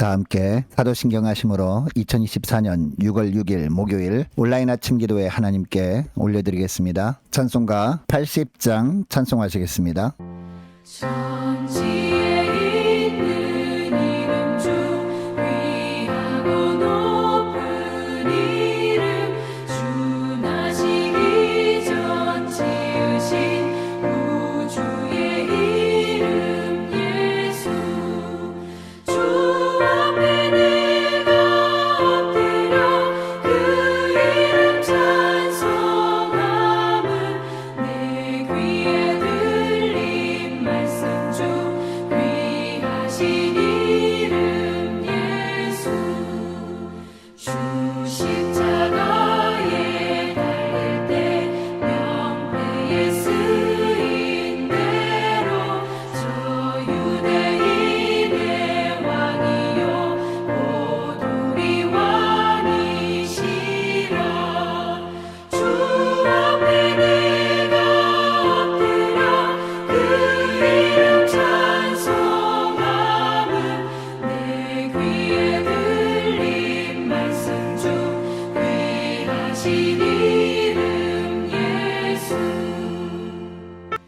다 함께 사도신경 하심으로 2024년 6월 6일 목요일 온라인 아침 기도에 하나님께 올려드리겠습니다. 찬송가 80장 찬송하시겠습니다. 천지에 있는 이름 중 귀하고 높은 이름, 주 나시기 전 지으신 우주의 이름 예수. 주 앞에 내가 엎드려 그 이름 찬송함은 내 귀에 들린 말씀 중 귀하신 이름 예수. 주 십자가에 달릴 때 명패에 쓰인 대로 저 유대인의 왕이요 오두리 왕이시라. 주 앞에 내가 엎드려 그 이름 찬송함은 내 귀에 들린 말씀 중 귀하신 이름 예수.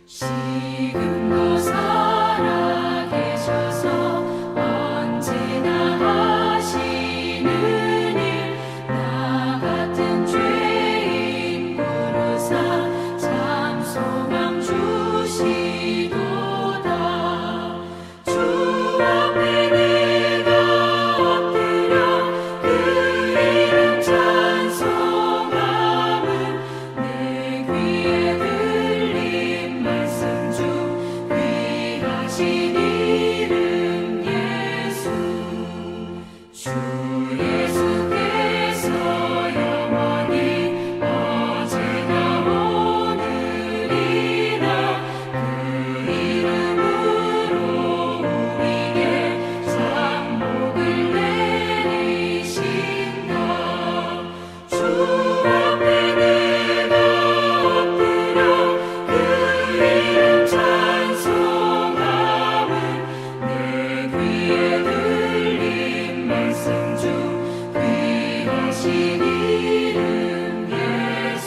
지금도 살아계셔서 언제나 하시는 일, 나 같은 죄인 부르사 참 소망 주시도다. 주 앞에 내가 엎드려 그 이름 찬송함은 내 귀에 들린 말씀 중 귀하신 이름 예수. 주 예수께서 영원히 어제나 오늘이나 그 이름으로 우리에게 상복을 내리신다. 주 앞에 내가 엎드려 그 이름 찬송함은 내 귀에 들린 말씀 중 귀하신 이름 예수.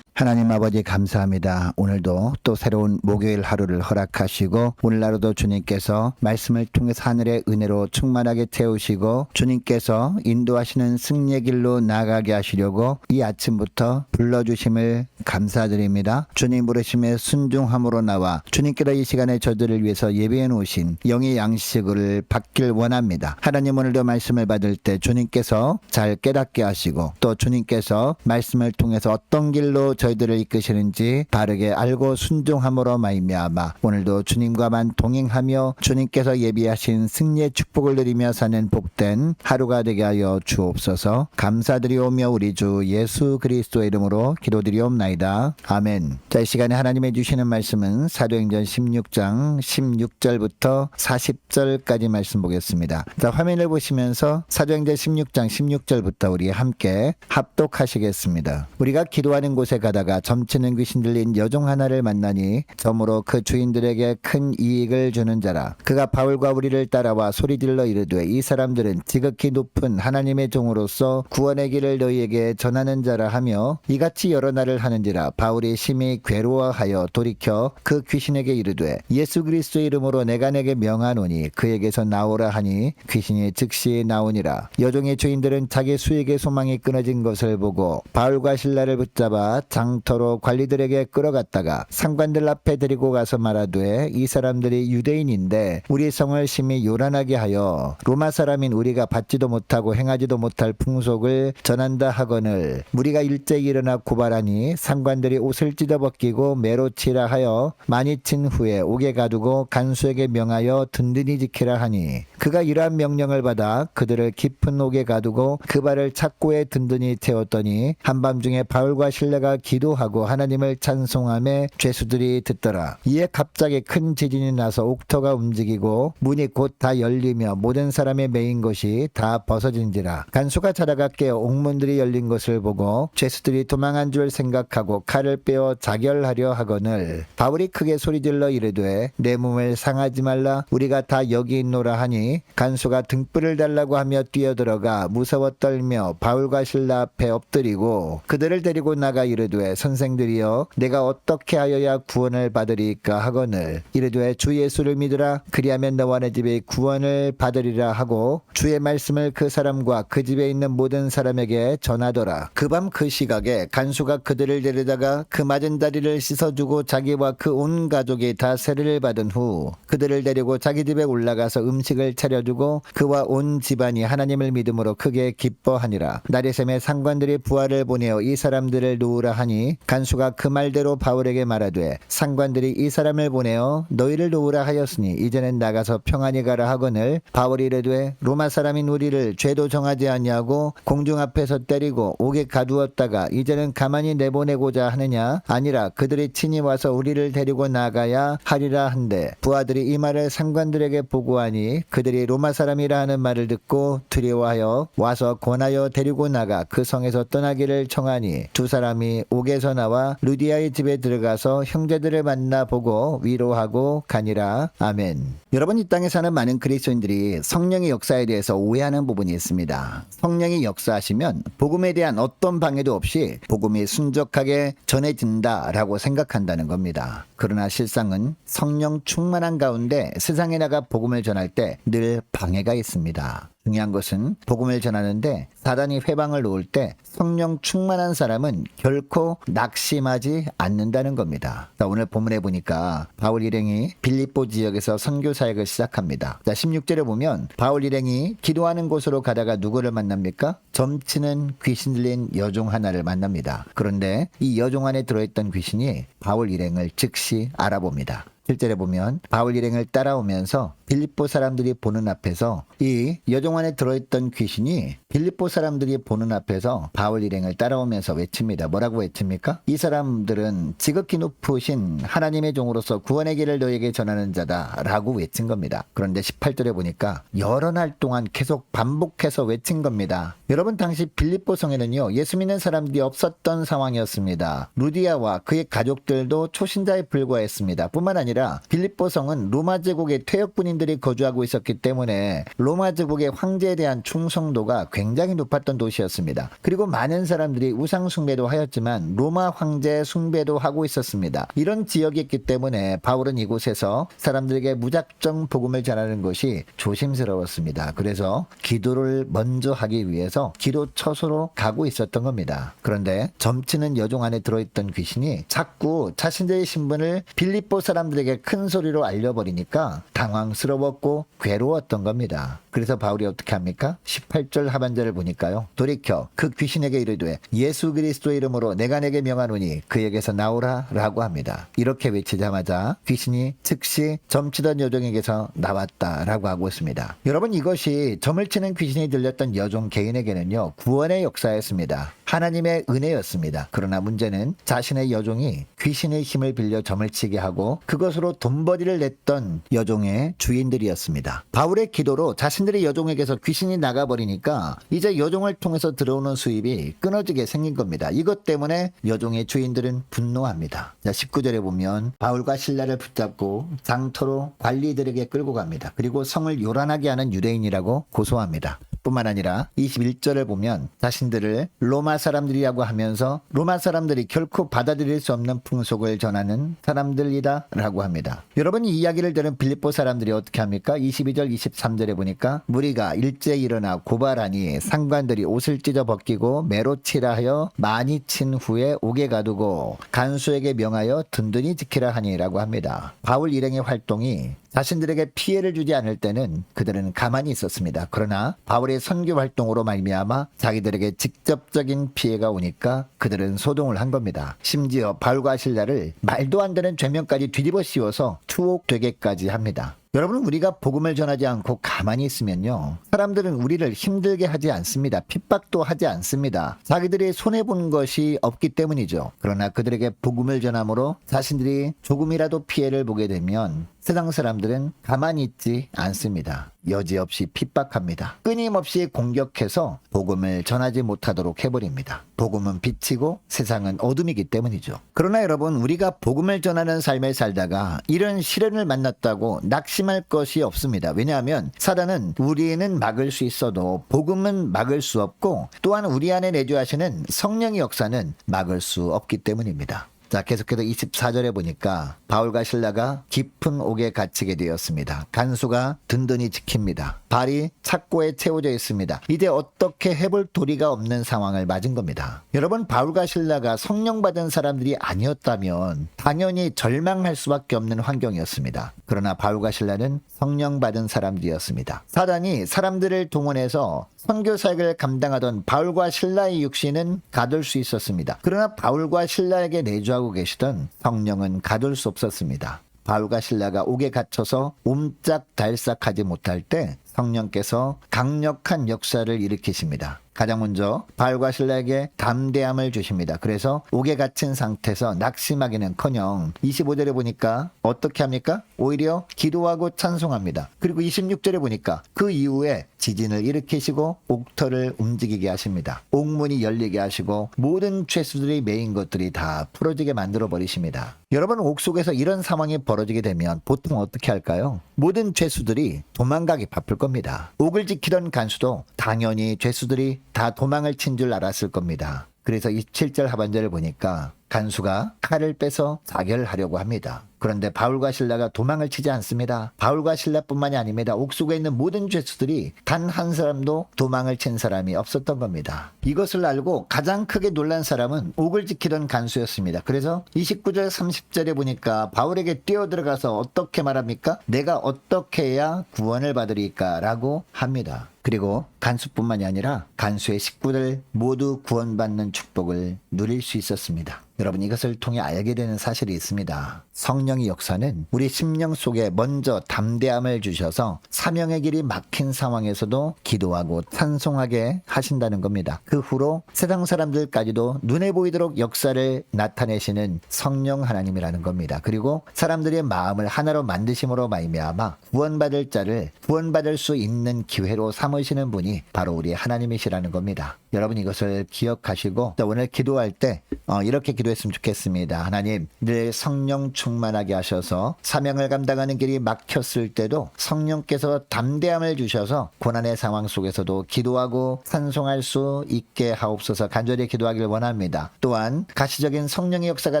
하나님 아버지 감사합니다. 오늘도 또 새로운 목요일 하루를 허락하시고 오늘 하루도 주님께서 말씀을 통해서 하늘의 은혜로 충만하게 채우시고 주님께서 인도하시는 승리의 길로 나아가게 하시려고 이 아침부터 불러주심을 감사드립니다. 주님 부르심에 순종함으로 나와 주님께로 이 시간에 저들을 위해서 예배해 놓으신 영의 양식을 받길 원합니다. 하나님 오늘도 말씀을 받을 때 주님께서 잘 깨닫게 하시고 또 주님께서 말씀을 통해서 어떤 길로 저희들을 이끄시는지 바르게 알고 순종함으로 말미암아 오늘도 주님과만 동행하며 주님께서 예비하신 승리의 축복을 누리며 사는 복된 하루가 되게 하여 주옵소서. 감사드리오며 우리 주 예수 그리스도의 이름으로 기도드리옵나이다. 아멘. 자, 이 시간에 하나님의 주시는 말씀은 사도행전 16장 16절부터 40절까지 말씀 보겠습니다. 자, 화면을 보시면서 사도행전 16장 16절부터 우리 함께 합독하시겠습니다. 우리가 기도하는 곳에 가다가 점치는 귀신 들린 여종 하나를 만나니 점으로 그 주인들에게 큰 이익을 주는 자라. 그가 바울과 우리를 따라와 소리질러 이르되 이 사람들은 지극히 높은 하나님의 종으로서 구원의 길을 너희에게 전하는 자라 하며 이같이 여러 날을 하는지라. 바울이 심히 괴로워하여 돌이켜 그 귀신에게 이르되 예수 그리스도의 이름으로 내가 내게 명하노니 그에게서 나오라 하니 귀신이 즉시 나오니라. 여종의 주인들은 자기 수익의 소망이 끊어진 것을 보고 바울과 실라를 붙잡아 장터로 관리들에게 끌어갔다가 상관들 앞에 데리고 가서 말하되 이 사람들이 유대인인데 우리 성을 심히 요란하게 하여 로마 사람인 우리가 받지도 못하고 행하지도 못할 풍속을 전한다 하거늘 무리가 일제히 일어나 고발하니 상관들이 옷을 찢어벗기고 매로 치라 하여 많이 친 후에 옥에 가두고 간수에게 명하여 든든히 지키라 하니 그가 이러한 명령을 받아 그들을 깊은 옥에 가두고 그 발을 착고에 든든히 태웠더니 한밤중에 바울과 실라가 기도하고 하나님을 찬송하며 죄수들이 듣더라. 이에 갑자기 큰 지진이 나서 옥토가 움직이고 문이 곧 다 열리며 모든 사람의 메인 것이 다 벗어진지라. 간수가 자다가 깨어 옥문들이 열린 것을 보고 죄수들이 도망한 줄 생각하고 칼을 빼어 자결하려 하거늘 바울이 크게 소리질러 이르되 내 몸을 상하지 말라 우리가 다 여기 있노라 하니 간수가 등불을 달라고 하며 뛰어들어가 무서워 떨며 바울과 신라 앞에 엎드리고 그들을 데리고 나가 이르되 선생들이여 내가 어떻게 하여야 구원을 받으리까 하거늘 이르되 주 예수를 믿으라 그리하면 너와 내 집에 구원을 받으리라 하고 주의 말씀을 그 사람과 그 집에 있는 모든 사람에게 전하더라. 그 밤 그 시각에 간수가 그들을 데려다가 그 맞은 다리를 씻어주고 자기와 그 온 가족이 다 세례를 받은 후 그들을 데리고 자기 집에 올라가서 음식을 차려주고 그와 온 집안이 하나님을 믿음으로 크게 기뻐하니라. 날이 새매 상관들이 부하를 보내어 이 사람들을 놓으라 하니 간수가 그 말대로 바울에게 말하되 상관들이 이 사람을 보내어 너희를 놓으라 하였으니 이제는 나가서 평안히 가라 하거늘 바울이 이르되 로마 사람인 우리를 죄도 정하지 아니하고 공중 앞에서 때리고 옥에 가두었다가 이제는 가만히 내보내고자 하느냐 아니라 그들이 친히 와서 우리를 데리고 나가야 하리라 한데 부하들이 이 말을 상관들에게 보고하니 그들이 로마 사람이라 하는 말을 듣고 두려워하여 와서 권하여 데리고 나가 그 성에서 떠나기를 청하니 두 사람이 옥에서 나와 루디아의 집에 들어가서 형제들을 만나 보고 위로하고 가니라. 아멘. 여러분, 이 땅에 사는 많은 그리스도인들이 성령의 역사에 대해서 오해하는 부분이 있습니다. 성령이 역사하시면 복음에 대한 어떤 방해도 없이 복음이 순적하게 전해진다라고 생각한다는 겁니다. 그러나 실상은 성령 충만한 가운데 세상에 나가 복음을 전할 때 늘 방해가 있습니다. 중요한 것은 복음을 전하는데 사단이 회방을 놓을 때 성령 충만한 사람은 결코 낙심하지 않는다는 겁니다. 자, 오늘 본문에 보니까 바울 일행이 빌립보 지역에서 선교 사역을 시작합니다. 자, 16절에 보면 바울 일행이 기도하는 곳으로 가다가 누구를 만납니까? 점치는 귀신 들린 여종 하나를 만납니다. 그런데 이 여종 안에 들어있던 귀신이 바울 일행을 즉시 알아봅니다. 실제로 보면 바울 일행을 따라오면서 빌립보 사람들이 보는 앞에서 이 여종 안에 들어있던 귀신이 빌립보 사람들이 보는 앞에서 바울 일행을 따라오면서 외칩니다. 뭐라고 외칩니까? 이 사람들은 지극히 높으신 하나님의 종으로서 구원의 길을 너에게 전하는 자다 라고 외친 겁니다. 그런데 18절에 보니까 여러 날 동안 계속 반복해서 외친 겁니다. 여러분, 당시 빌립보 성에는요 예수 믿는 사람들이 없었던 상황이었습니다. 루디아와 그의 가족들도 초신자에 불과했습니다. 뿐만 아니라 빌립보 성은 로마 제국의 퇴역군인들이 거주하고 있었기 때문에 로마 제국의 황제에 대한 충성도가 굉장히 높았던 도시였습니다. 그리고 많은 사람들이 우상 숭배도 하였지만 로마 황제 숭배도 하고 있었습니다. 이런 지역이었기 때문에 바울은 이곳에서 사람들에게 무작정 복음을 전하는 것이 조심스러웠습니다. 그래서 기도를 먼저 하기 위해서 기도 처소로 가고 있었던 겁니다. 그런데 점치는 여종 안에 들어있던 귀신이 자꾸 자신들의 신분을 빌립보 사람들에게 큰 소리로 알려버리니까 당황스러웠고 괴로웠던 겁니다. 그래서 바울이 어떻게 합니까? 18절 하반절을 보니까요. 돌이켜 그 귀신에게 이르되 예수 그리스도의 이름으로 내가 내게 명하노니 그에게서 나오라 라고 합니다. 이렇게 외치자마자 귀신이 즉시 점치던 여종에게서 나왔다라고 하고 있습니다. 여러분, 이것이 점을 치는 귀신이 들렸던 여종 개인에게는요 구원의 역사였습니다. 하나님의 은혜였습니다. 그러나 문제는 자신의 여종이 귀신의 힘을 빌려 점을 치게 하고 그것으로 돈벌이를 냈던 여종의 주인들이었습니다. 바울의 기도로 자신들의 여종에게서 귀신이 나가버리니까 이제 여종을 통해서 들어오는 수입이 끊어지게 생긴 겁니다. 이것 때문에 여종의 주인들은 분노합니다. 자, 19절에 보면 바울과 신라를 붙잡고 장터로 관리들에게 끌고 갑니다. 그리고 성을 요란하게 하는 유대인이라고 고소합니다. 뿐만 아니라 21절을 보면 자신들을 로마 사람들이라고 하면서 로마 사람들이 결코 받아들일 수 없는 풍속을 전하는 사람들이다 라고 합니다. 여러분, 이 이야기를 들은 빌립보 사람들이 어떻게 합니까? 22절 23절에 보니까 무리가 일제히 일어나 고발하니 상관들이 옷을 찢어 벗기고 매로 치라 하여 많이 친 후에 옥에 가두고 간수에게 명하여 든든히 지키라 하니라고 합니다. 바울 일행의 활동이 자신들에게 피해를 주지 않을 때는 그들은 가만히 있었습니다. 그러나 바울의 선교 활동으로 말미암아 자기들에게 직접적인 피해가 오니까 그들은 소동을 한 겁니다. 심지어 바울과 실라를 말도 안 되는 죄명까지 뒤집어 씌워서 투옥되게까지 합니다. 여러분, 우리가 복음을 전하지 않고 가만히 있으면요, 사람들은 우리를 힘들게 하지 않습니다. 핍박도 하지 않습니다. 자기들이 손해본 것이 없기 때문이죠. 그러나 그들에게 복음을 전함으로 자신들이 조금이라도 피해를 보게 되면 세상 사람들은 가만히 있지 않습니다. 여지없이 핍박합니다. 끊임없이 공격해서 복음을 전하지 못하도록 해버립니다. 복음은 빛이고 세상은 어둠이기 때문이죠. 그러나 여러분, 우리가 복음을 전하는 삶을 살다가 이런 시련을 만났다고 낙심할 것이 없습니다. 왜냐하면 사단은 우리는 막을 수 있어도 복음은 막을 수 없고, 또한 우리 안에 내주하시는 성령의 역사는 막을 수 없기 때문입니다. 자, 계속해서 24절에 보니까 바울과 실라가 깊은 옥에 갇히게 되었습니다. 간수가 든든히 지킵니다. 발이 착고에 채워져 있습니다. 이제 어떻게 해볼 도리가 없는 상황을 맞은 겁니다. 여러분, 바울과 실라가 성령 받은 사람들이 아니었다면 당연히 절망할 수밖에 없는 환경이었습니다. 그러나 바울과 실라는 성령 받은 사람들이었습니다. 사단이 사람들을 동원해서 선교 사역을 감당하던 바울과 실라의 육신은 가둘 수 있었습니다. 그러나 바울과 실라에게 내주하고 계시던 성령은 가둘 수 없었습니다. 바울과 실라가 옥에 갇혀서 옴짝달싹하지 못할 때 성령께서 강력한 역사를 일으키십니다. 가장 먼저 바울과 실라에게 담대함을 주십니다. 그래서 옥에 갇힌 상태에서 낙심하기는커녕 25절에 보니까 어떻게 합니까? 오히려 기도하고 찬송합니다. 그리고 26절에 보니까 그 이후에 지진을 일으키시고 옥터를 움직이게 하십니다. 옥문이 열리게 하시고 모든 죄수들이 메인 것들이 다 풀어지게 만들어 버리십니다. 여러분, 옥 속에서 이런 상황이 벌어지게 되면 보통 어떻게 할까요? 모든 죄수들이 도망가기 바쁠 겁니다. 옥을 지키던 간수도 당연히 죄수들이 다 도망을 친 줄 알았을 겁니다. 그래서 27절 하반절을 보니까 간수가 칼을 빼서 자결하려고 합니다. 그런데 바울과 실라가 도망을 치지 않습니다. 바울과 실라뿐만이 아닙니다. 옥속에 있는 모든 죄수들이 단 한 사람도 도망을 친 사람이 없었던 겁니다. 이것을 알고 가장 크게 놀란 사람은 옥을 지키던 간수였습니다. 그래서 29절 30절에 보니까 바울에게 뛰어들어가서 어떻게 말합니까? 내가 어떻게 해야 구원을 받으리까? 라고 합니다. 그리고 간수뿐만이 아니라 간수의 식구들 모두 구원받는 축복을 누릴 수 있었습니다. 여러분, 이것을 통해 알게 되는 사실이 있습니다. 성령의 역사는 우리 심령 속에 먼저 담대함을 주셔서 사명의 길이 막힌 상황에서도 기도하고 찬송하게 하신다는 겁니다. 그 후로 세상 사람들까지도 눈에 보이도록 역사를 나타내시는 성령 하나님이라는 겁니다. 그리고 사람들의 마음을 하나로 만드심으로 말미암아 구원받을 자를 구원받을 수 있는 기회로 삼으시는 분이 바로 우리 하나님이시라는 겁니다. 여러분, 이것을 기억하시고 오늘 기도할 때 이렇게 기도했으면 좋겠습니다. 하나님, 늘 성령 충만하게 하셔서 사명을 감당하는 길이 막혔을 때도 성령께서 담대함을 주셔서 고난의 상황 속에서도 기도하고 찬송할 수 있게 하옵소서 간절히 기도하길 원합니다. 또한 가시적인 성령의 역사가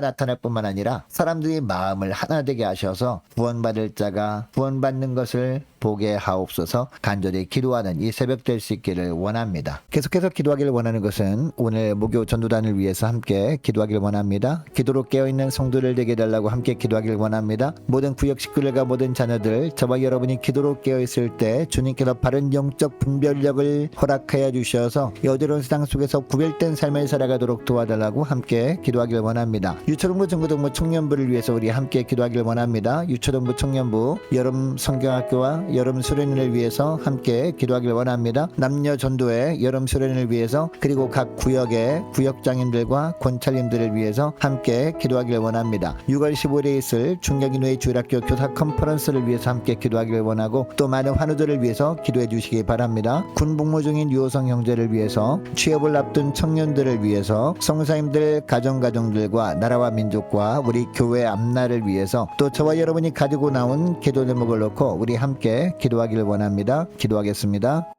나타날 뿐만 아니라 사람들이 마음을 하나 되게 하셔서 구원받을 자가 구원받는 것을 보게 하옵소서 간절히 기도하는 이 새벽 될 수 있기를 원합니다. 계속해서 기도하기를 원하는 것은 오늘 목요 전도단을 위해서 함께 기도하기를 원합니다. 기도로 깨어있는 성도를 되게 해달라고 함께 기도하기를 원합니다. 모든 구역 식구들과 모든 자녀들, 저와 여러분이 기도로 깨어있을 때 주님께서 바른 영적 분별력을 허락하여 주셔서 여드러운 세상 속에서 구별된 삶을 살아가도록 도와달라고 함께 기도하기를 원합니다. 유초동부 중고등부 청년부를 위해서 우리 함께 기도하기를 원합니다. 유초동부 청년부 여름 성경학교와 여름 수련회를 위해서 함께 기도하기를 원합니다. 남녀 전도회 여름 수련회를 위해서 그리고 각 구역의 구역장님들과 권찰님들을 위해서 함께 기도하기를 원합니다. 6월 15일에 있을 중경인회 주일학교 교사 컨퍼런스를 위해서 함께 기도하기를 원하고 또 많은 환우들을 위해서 기도해 주시기 바랍니다. 군 복무 중인 유호성 형제를 위해서 취업을 앞둔 청년들을 위해서 성사님들 가정들과 나라와 민족과 우리 교회 앞날을 위해서 또 저와 여러분이 가지고 나온 기도 제목을 놓고 우리 함께 기도하기를 원합니다. 기도하겠습니다.